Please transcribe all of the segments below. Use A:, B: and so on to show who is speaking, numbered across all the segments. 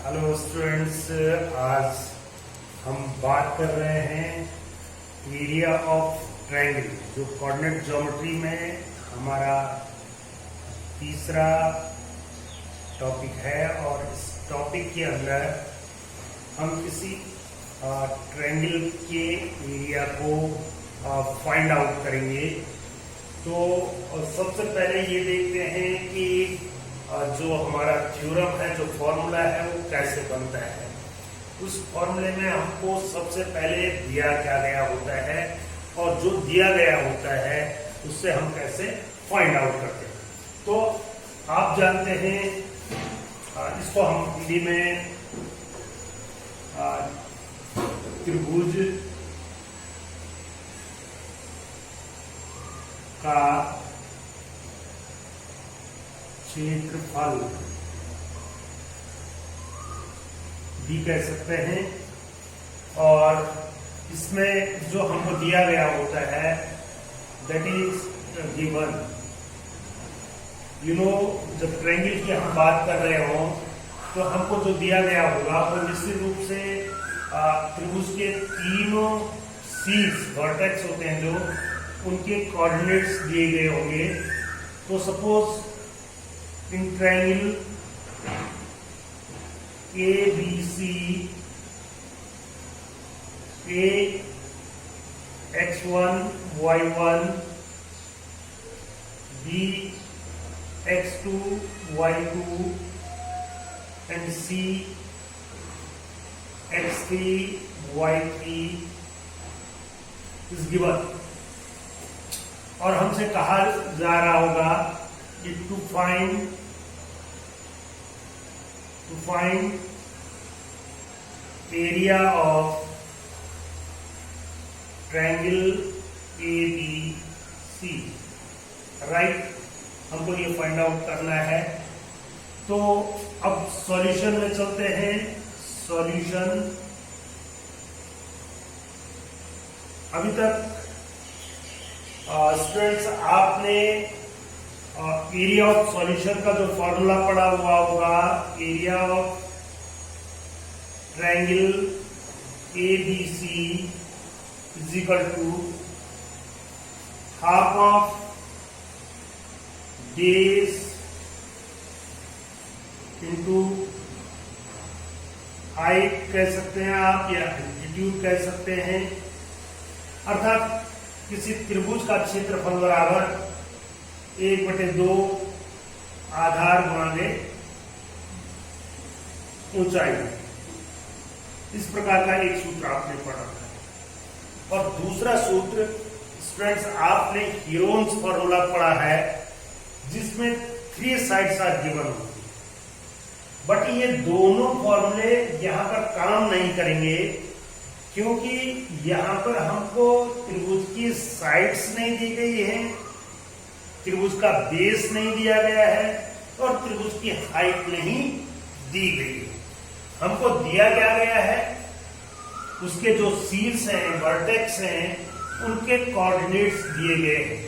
A: Hello students, आज हम बात कर रहे हैं एरिया ऑफ ट्रायंगल, जो कोऑर्डिनेट ज्योमेट्री में हमारा तीसरा टॉपिक है। और इस टॉपिक के अंदर हम किसी ट्रायंगल के एरिया को फाइंड आउट करेंगे। तो सबसे पहले ये देखते हैं कि जो हमारा थ्योरम है, जो फॉर्मूला है, वो कैसे बनता है। उस फॉर्मूले में हमको सबसे पहले दिया क्या गया होता है और जो दिया गया होता है उससे हम कैसे फाइंड आउट करते हैं। तो आप जानते हैं, इसको हम हिंदी में त्रिभुज का क्षेत्रफल भी कह सकते हैं। और इसमें जो हमको दिया गया होता है दैट इज गिवन। जब ट्रायंगल की हम बात कर रहे हो तो हमको जो दिया गया होगा वो निश्चित रूप से त्रिभुज के तीनों शीर्ष वर्टेक्स होते हैं, जो उनके कोऑर्डिनेट्स दिए गए होंगे। तो suppose in triangle ABC, A x1 y1, B x2 y2 and C x3 y3 is given। और हमसे कहा जा रहा होगा कि to find area of triangle ABC, right. हमको ये फाइंड आउट करना है। तो अब सॉल्यूशन में चलते हैं। सॉल्यूशन, अभी तक स्टूडेंट्स आपने एरिया ऑफ सॉल्यूशन का जो फॉर्मूला पढ़ा हुआ होगा, area of triangle ABC is equal to half of base into height कह सकते हैं आप, या एल्टीट्यूड कह सकते हैं। अर्थात किसी त्रिभुज का क्षेत्रफल बराबर 1/2 आधार गुणा ऊंचाई। इस प्रकार का एक सूत्र आपने पढ़ा है। और दूसरा सूत्र स्टूडेंट्स आपने हीरोन्स फॉर्मूला पढ़ा है, जिसमें 3 साइड्स आर गिवन होती है। बट ये दोनों फॉर्मूले यहां पर काम नहीं करेंगे, क्योंकि यहां पर हमको त्रिभुज की साइड्स नहीं दी गई है, त्रिभुज का बेस नहीं दिया गया है और त्रिभुज की हाइट नहीं दी गई है। हमको दिया क्या गया है, उसके जो शीर्ष हैं, वर्टेक्स हैं, उनके कोऑर्डिनेट्स दिए गए हैं।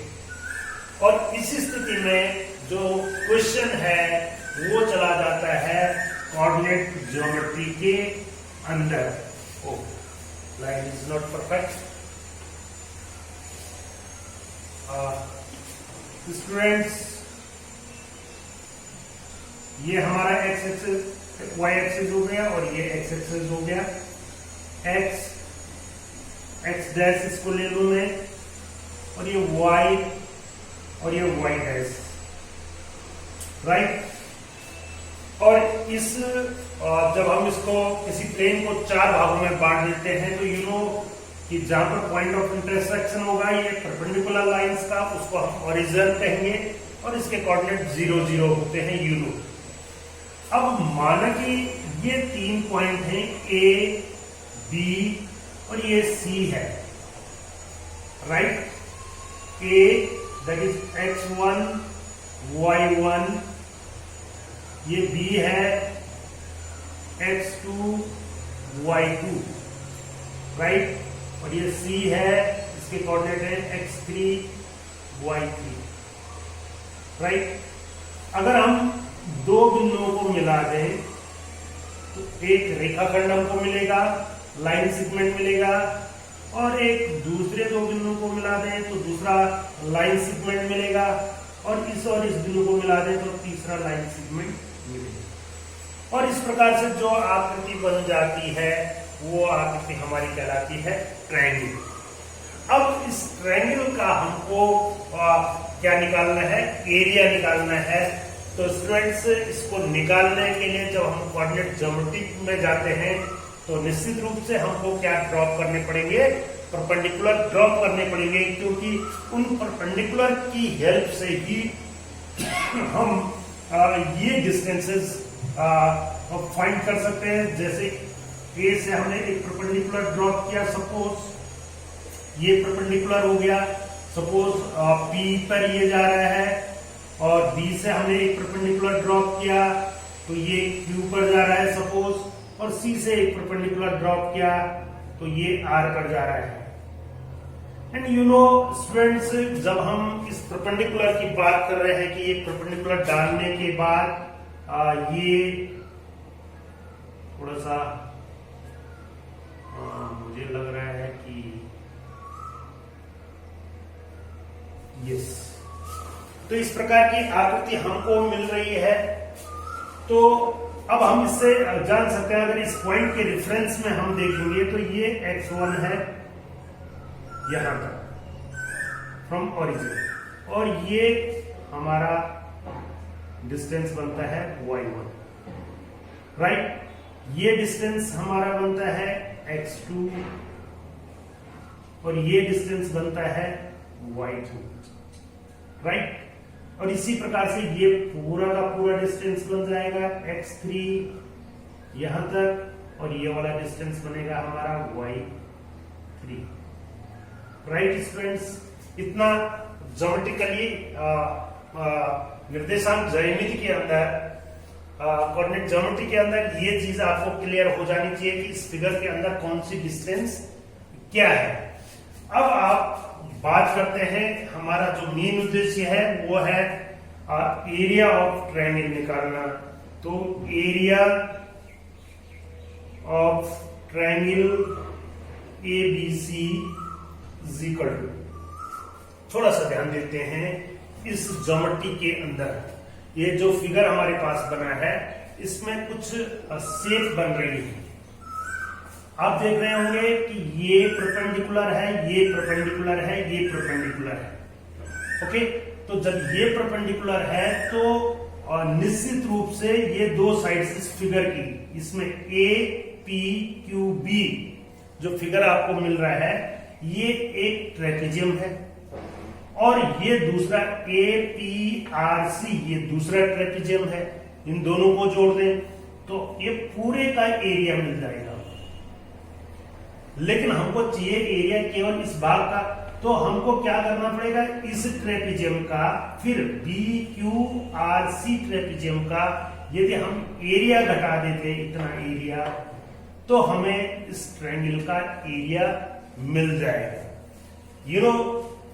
A: और इस स्थिति में जो क्वेश्चन है वो चला जाता है कोऑर्डिनेट ज्योमेट्री के अंदर। Line is not perfect. Students, ये हमारा एक्स एक्सिस, वाई एक्सिस हो गया और ये एक्स एक्सिस हो गया। एक्स डैश इसको ले लूं मैं, और ये वाई और ये वाई डैश, राइट। और इस जब हम इसको किसी प्लेन को 4 भागों में बांट देते हैं, तो कि जहां पर पॉइंट ऑफ इंटरसेक्शन होगा ये परपेंडिकुलर लाइंस का, उसको हम ओरिजिन कहेंगे, और इसके कोऑर्डिनेट 0 0 होते हैं, अब माना कि ये 3 पॉइंट हैं, A, B और ये C है, right. A that is x1 y1, ये B है x2 y2, राइट। और ये C है, इसके कोऑर्डिनेट है x3 y3, राइट। अगर हम दो बिंदुओं को मिला दें तो एक रेखाखंड हमको मिलेगा, लाइन सेगमेंट मिलेगा, और एक दूसरे दो बिंदु को मिला दें तो दूसरा लाइन सेगमेंट मिलेगा, और इस बिंदु को मिला दें तो तीसरा लाइन सेगमेंट मिलेगा। और इस प्रकार से जो आकृति बन जाती है वो आकृति हमारी कहलाती है ट्रायंगल। अब इस ट्रायंगल का हमको क्या निकालना है, एरिया निकालना है। तो स्टूडेंट्स, इसको निकालने के लिए जब हम कोऑर्डिनेट ज्योमेट्री में जाते हैं तो निश्चित रूप से हमको क्या ड्रॉप करने पड़ेंगे, परपेंडिकुलर ड्रॉप करने पड़ेंगे, क्योंकि उन परपेंडिकुलर की हेल्प से ही हम ये डिस्टेंसेस फाइंड कर सकते हैं। जैसे ए से हमने एक परपेंडिकुलर ड्रॉप किया, सपोज ये परपेंडिकुलर हो गया, सपोज पी पर ये जा रहा है, और बी से हमने एक परपेंडिकुलर ड्रॉप किया तो ये क्यू पर जा रहा है सपोज, और सी से एक परपेंडिकुलर ड्रॉप किया तो ये आर पर जा रहा है। एंड यू नो स्टूडेंट्स, जब हम इस परपेंडिकुलर की बात कर रहे हैं कि ये परपेंडिकुलर डालने के बाद ये थोड़ा सा मुझे लग रहा है कि यस, तो इस प्रकार की आकृति हमको मिल रही है। तो अब हम इससे जान सकते हैं, अगर इस पॉइंट के रेफरेंस में हम देखेंगे तो ये x1 है यहां तक फ्रॉम ओरिजिन, और ये हमारा डिस्टेंस बनता है y1, राइट। ये डिस्टेंस हमारा बनता है x2, और ये डिस्टेंस बनता है y2, राइट। और इसी प्रकार से ये पूरा का पूरा डिस्टेंस बन जाएगा x3 यहां तक, और ये वाला डिस्टेंस बनेगा हमारा y3, राइट स्टूडेंट्स। इतना ज्योमेट्रिकली निर्देशांक ज्यामिति के अंदर, कोऑर्डिनेट ज्योमेट्री के अंदर ये चीज आपको क्लियर हो जानी चाहिए कि इस फिगर के अंदर कौन सी डिस्टेंस क्या है। अब आप बात करते हैं, हमारा जो मेन उद्देश्य है वो है एरिया ऑफ ट्रायंगल निकालना। तो area of triangle ABC is equal to, थोड़ा सा ध्यान देते हैं इस ज्योमेट्री के अंदर, ये जो फिगर हमारे पास बना है इसमें कुछ शेप बन रही है। आप देख रहे होंगे कि ये परपेंडिकुलर है, ये परपेंडिकुलर है, ये परपेंडिकुलर है। ओके, तो जब ये परपेंडिकुलर है तो निश्चित रूप से ये दो साइड्स इस फिगर की, इसमें APQB जो फिगर आपको मिल रहा है ये एक ट्रेपेजियम है, और ये दूसरा APRC ये दूसरा ट्रेपेजियम है। इन दोनों को जोड़ दें तो ये पूरे का एरिया मिल जाएगा। लेकिन हमको चाहिए एरिया केवल इस भाग का, तो हमको क्या करना पड़ेगा, इस ट्रेपेजियम का फिर BQRC ट्रेपेजियम का यदि हम एरिया घटा देते इतना एरिया, तो हमें इस ट्रायंगल का एरिया मिल जाएगा। यू नो,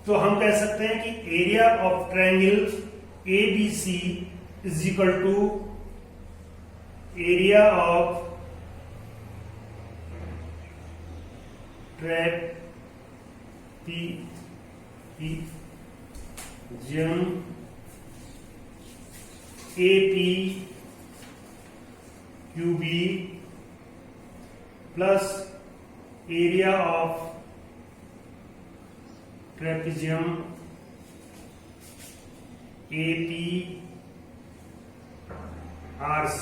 A: तो हम कह सकते हैं कि area of triangle ABC is equal to area of trapezium APQB plus area of trapezium APRC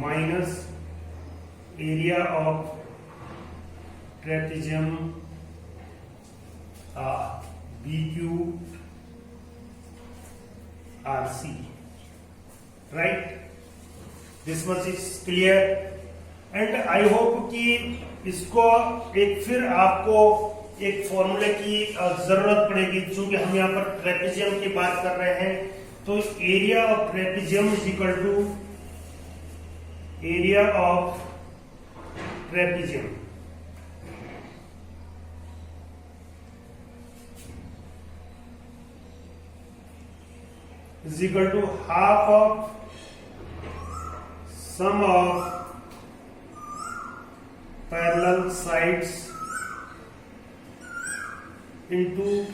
A: minus area of trapezium BQRC, right? This much is clear, and I hope कि इसको एक फिर आपको एक फॉर्मूले की जरूरत पड़ेगी, चूंकि हम यहाँ पर ट्रेपेजियम की बात कर रहे हैं। तो area of trapezium is equal to area of trapezium is equal to half of sum of parallel sides into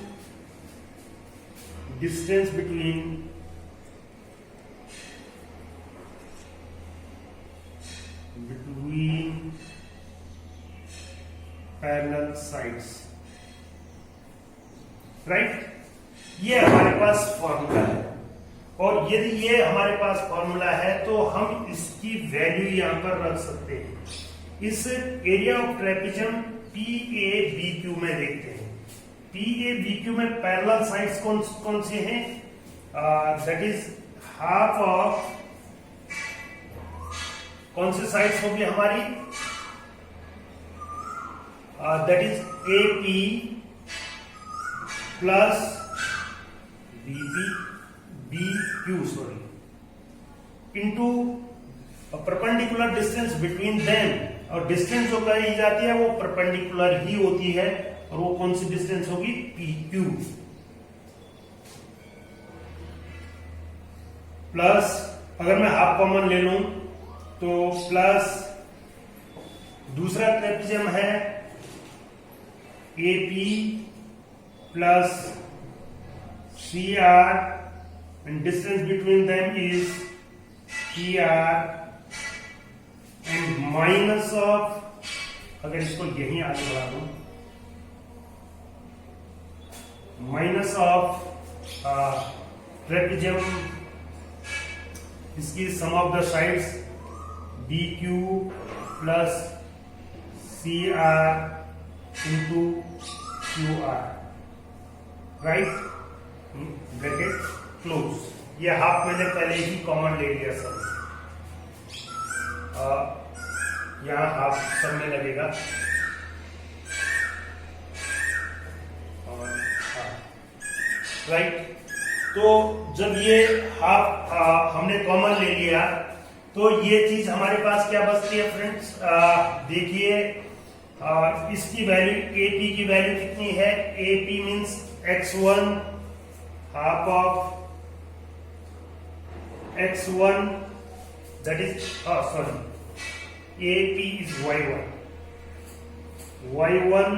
A: distance between parallel sides, right. ये हमारे पास फॉर्मूला है, और यदि ये हमारे पास फॉर्मूला है तो हम इसकी वैल्यू यहां पर रख सकते हैं। इस एरिया ऑफ ट्रेपेजियम PABQ में देखते हैं। PABQ में पैरेलल साइड्स कौन कौन से हैं? दैट इज हाफ ऑफ, कौन से साइड्स होगी हमारी? That is AP plus BQ sorry into perpendicular distance between them, और डिस्टेंस जो कही जाती है वो परपेंडिकुलर ही होती है, और वो कौन सी डिस्टेंस होगी? PQ प्लस, अगर मैं हाफ कॉमन ले लूं तो प्लस दूसरा ट्रेपेजियम है AP plus CR and distance between them is PR and minus of, अगर इसको यहीं आगे बढ़ा दूं, माइनस ऑफ ट्रेपेजियम, इसकी sum of the sides BQ plus CR into QR, right, bracket close. ये हाफ मैंने पहले ही कॉमन ले लिया सब, यहां हाफ सब में लगेगा, और राइट। तो जब ये हाफ हमने कॉमन ले लिया तो ये चीज हमारे पास क्या बचती है फ्रेंड्स? देखिए इसकी वैल्यू AP की वैल्यू कितनी है? AP means x1 half of x1, that is sorry, AP is y1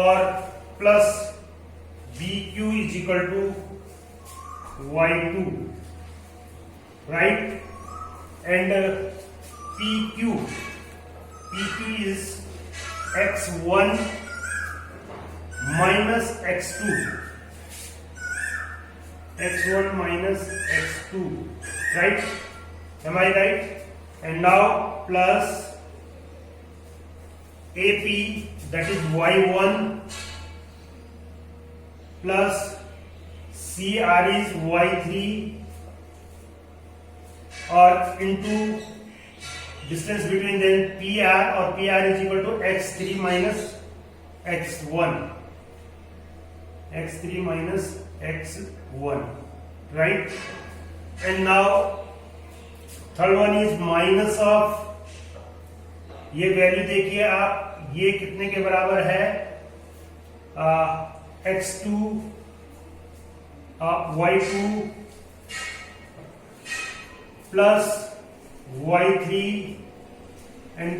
A: और plus BQ is equal to y2, right, and PQ is x1 minus x2, x1 minus x2, right? Am I right? And now plus AP, that is y1 plus CR is y3 और into distance between them PR, और PR is equal to x3 minus x1, x3 minus x1, right? And now third one is minus of, ये value देखिए आप, ये कितने के बराबर है? x2 y2 plus y3 and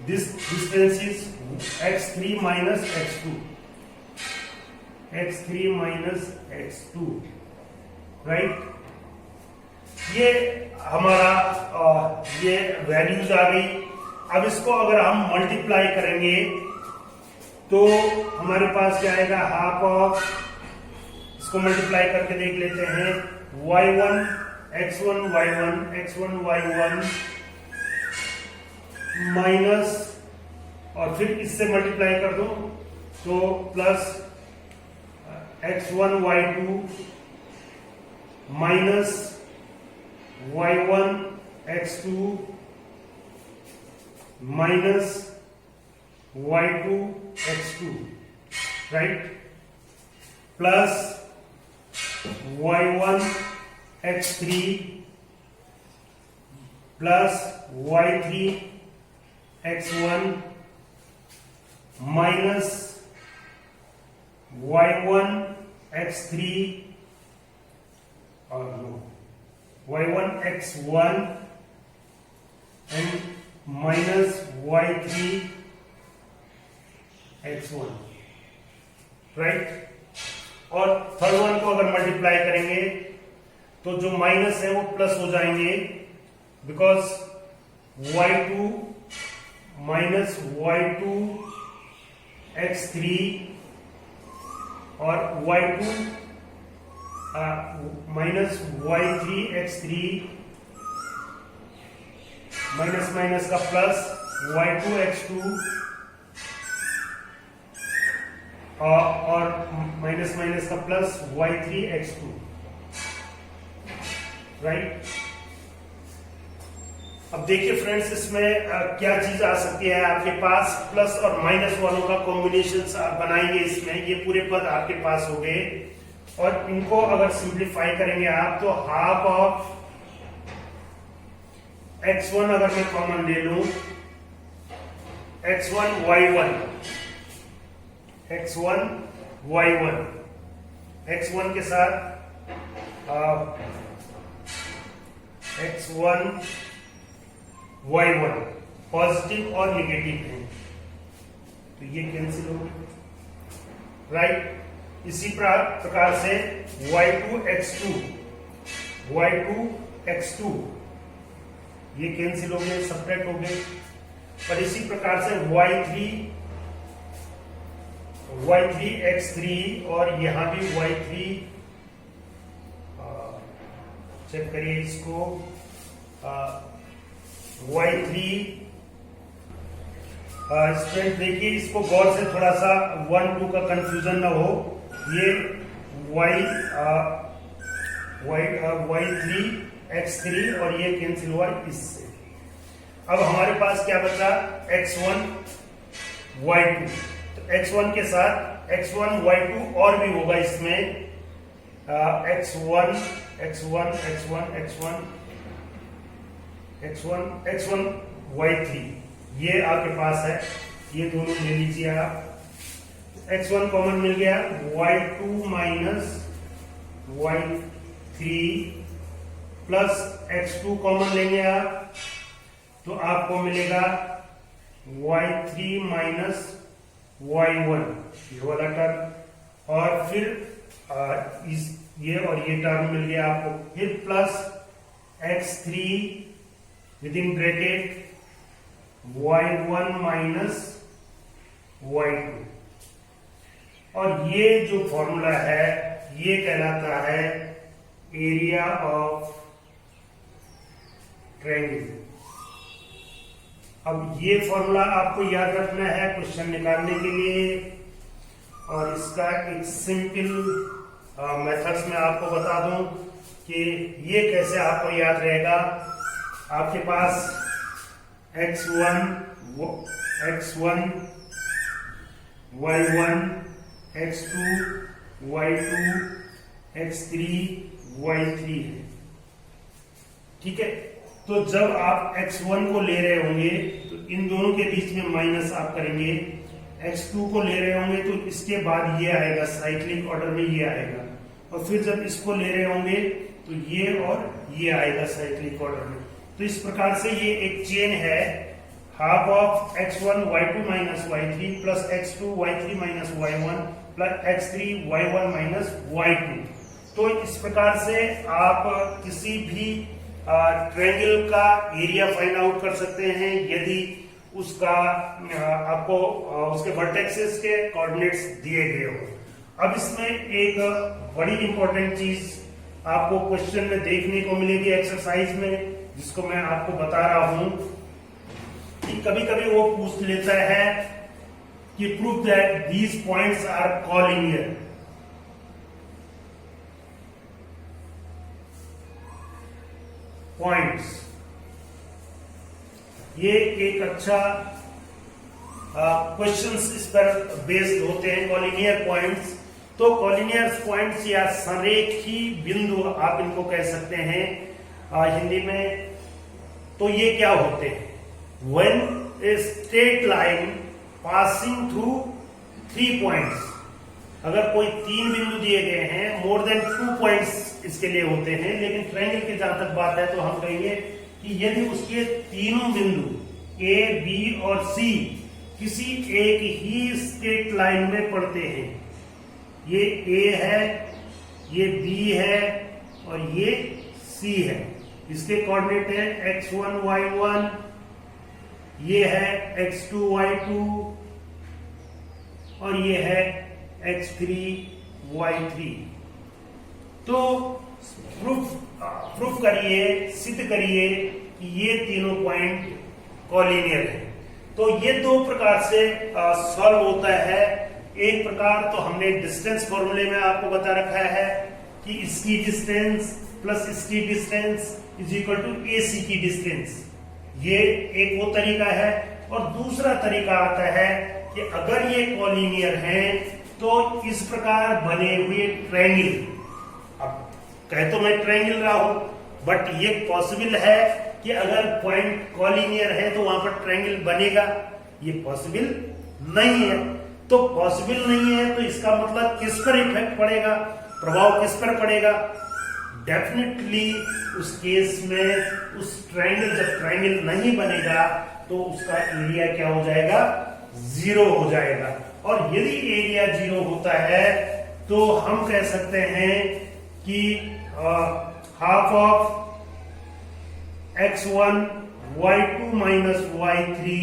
A: this distance is x3 minus x2, x3 minus x2, right? ये हमारा ये वैल्यूज आ गई। अब इसको अगर हम मल्टीप्लाई करेंगे तो हमारे पास क्या आएगा? हाफ ऑफ, इसको मल्टीप्लाई करके देख लेते हैं, y1 x1 y1 x1 y1 minus, और फिर इससे मल्टीप्लाई कर दो तो plus x1 y2 minus y1 x2 minus y2 x2, right, plus y1 x3 plus y3 x1 minus y1 x3 और y1 x1 and minus y3 x1, right. और third one को अगर मल्टीप्लाई करेंगे तो जो माइनस है वो प्लस हो जाएंगे, because y2 minus y2 x3 और y2 minus y3 x3 minus minus का प्लस y2 x2 और माइनस माइनस का प्लस y3 x2, राइट। अब देखिए फ्रेंड्स, इसमें क्या चीज आ सकती है। आपके पास प्लस और माइनस वालों का कॉम्बिनेशन आप बनाएंगे, इसमें ये पूरे पद आपके पास हो गए। और इनको अगर सिंप्लीफाई करेंगे आप तो हाफ ऑफ x1 अगर मैं कॉमन ले लूं, x1 y1, x1 y1, x1 के साथ x1 y1 पॉजिटिव और नेगेटिव है तो ये कैंसिल हो गया, राइट। इसी प्रकार से y2 x2 ये कैंसिल हो गए, सब्ट्रैक्ट हो गए। और इसी प्रकार से y3 x3 और यहां भी y3, चेक करिए इसको, y3 स्टूडेंट देखिए इसको गौर से, थोड़ा सा 1-2 का कंफ्यूजन ना हो। ये y3 x3 और ये कैंसिल हुआ इससे। अब हमारे पास क्या बचा, x1 y2। तो x1 के साथ x1 y2 और भी होगा इसमें, x1 y3 ये आपके पास है, ये दोनों ले लीजिए आप। x1 कॉमन मिल गया, y2 minus y3 plus x2 common लेंगे आप तो आपको मिलेगा y3 माइनस y1, ये वाला टर्म। और फिर ये और ये टर्म मिल गया आपको, फिर plus x3 with in bracket y1 minus y2। और ये जो फॉर्मूला है ये कहलाता है एरिया ऑफ ट्रायंगल। अब ये फॉर्मूला आपको याद रखना है क्वेश्चन निकालने के लिए, और इसका एक सिंपल मेथड्स में आपको बता दूं कि ये कैसे आपको याद रहेगा। आपके पास x1 y1 x2 y2 x3 y3 है, ठीक है। तो जब आप x1 को ले रहे होंगे तो इन दोनों के बीच में माइनस आप करेंगे, x2 को ले रहे होंगे तो इसके बाद ये आएगा, साइक्लिक ऑर्डर में ये आएगा, और फिर जब इसको ले रहे होंगे तो ये और ये आएगा साइक्लिक ऑर्डर में। तो इस प्रकार से ये एक चेन है, half of x1 y2 minus y3 plus x2 y3 minus y1 plus x3 y1 minus y2। तो इस प्रकार से आप किसी भी ट्रायंगल का एरिया फाइंड आउट कर सकते हैं यदि उसका आपको उसके वर्टेक्सेस के कोऑर्डिनेट्स दिए गए हो। अब इसमें एक बड़ी इंपॉर्टेंट चीज आपको क्वेश्चन में देखने को मिलेगी एक्सरसाइज में, जिसको मैं आपको बता रहा हूं कि कभी कभी वो पूछ लेता है कि prove that these points are collinear. Points ये एक अच्छा क्वेश्चंस इस पर बेस्ड होते हैं, कॉलिनियर पॉइंट्स। तो कॉलिनियर पॉइंट्स या संरेखी बिंदु आप इनको कह सकते हैं हिंदी में। तो ये क्या होते हैं, when a straight line passing through 3 points. अगर कोई 3 बिंदु दिए गए हैं, मोर देन 2 पॉइंट्स इसके लिए होते हैं, लेकिन ट्रायंगल की जहां तक बात है तो हम कहेंगे कि यदि उसके तीनों बिंदु ए, बी और सी किसी एक ही स्ट्रेट लाइन में पड़ते हैं। ये ए है, ये बी है और ये सी है। इसके कोऑर्डिनेट है x1 y1, ये है x2 y2 और ये है x3 y3। तो प्रूफ करिए, सिद्ध करिए कि ये तीनों पॉइंट कॉलिनियर है। तो ये दो प्रकार से सॉल्व होता है। एक प्रकार तो हमने डिस्टेंस फॉर्मूले में आपको बता रखा है कि इसकी डिस्टेंस प्लस इसकी distance is equal to AC की डिस्टेंस। ये एक वो तरीका है। और दूसरा तरीका आता है कि अगर ये कॉलिनियर हैं तो इस प्रकार बने हुए ट्रायंगल, अब कह तो मैं ट्रायंगल रहा हूं, बट ये पॉसिबल है कि अगर पॉइंट कॉलिनियर है तो वहां पर ट्रायंगल बनेगा। ये पॉसिबल नहीं है। तो पॉसिबल नहीं है तो इसका मतलब किस पर इफेक्ट पड़ेगा, प्रभाव किस पर पड़ेगा? डेफिनेटली उस केस में उस ट्रायंगल, जब ट्रायंगल नहीं बनेगा तो उसका एरिया क्या हो जाएगा? 0 हो जाएगा। और यदि एरिया 0 होता है तो हम कह सकते हैं कि half of x1 y2 minus y3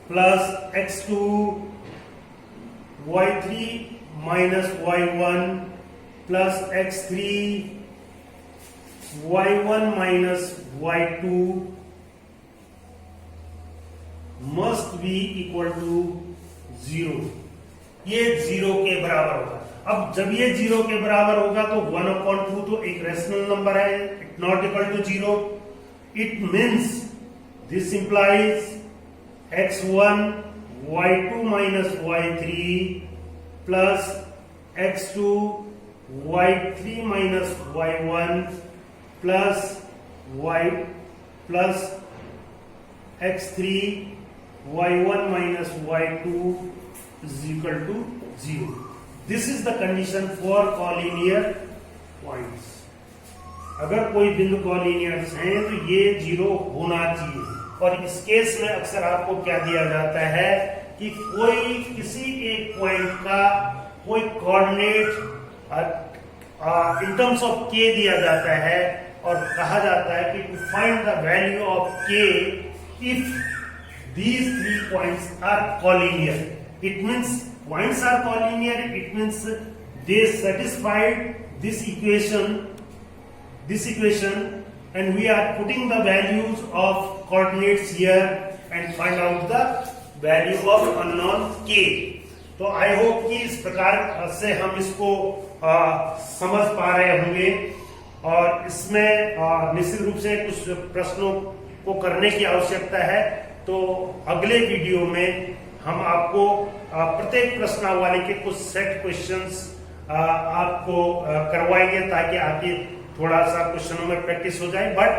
A: plus x2 y3 minus y1 plus x3 y1 minus y2 must be equal to 0। ये 0 के बराबर होगा। अब जब ये 0 के बराबर होगा तो 1/2 तो एक रेशनल नंबर है, it not equal to 0। It means this implies x1 y2 minus y3 plus x2 y3 minus y1 plus y plus x3 y1 minus y2 is equal to 0. This is the condition for collinear points. अगर कोई बिंदु कॉलिनियर्स हैं तो ये 0 होना चाहिए। और इस केस में अक्सर आपको क्या दिया जाता है कि कोई किसी एक पॉइंट का कोई coordinate in terms of k दिया जाता है और कहा जाता है कि to find the value of k if these 3 points are collinear. It means points are collinear. It means they satisfied this equation, and we are putting the values of coordinates here and find out the value of unknown k. तो I hope कि इस प्रकार से हम इसको समझ पा रहे होंगे। और इसमें निश्चित रूप से कुछ प्रश्नों को करने की आवश्यकता है। तो अगले वीडियो में हम आपको प्रत्येक प्रश्नावली के कुछ सेट क्वेश्चंस आपको करवाएंगे ताकि आपकी थोड़ा सा क्वेश्चनों में प्रैक्टिस हो जाए। बट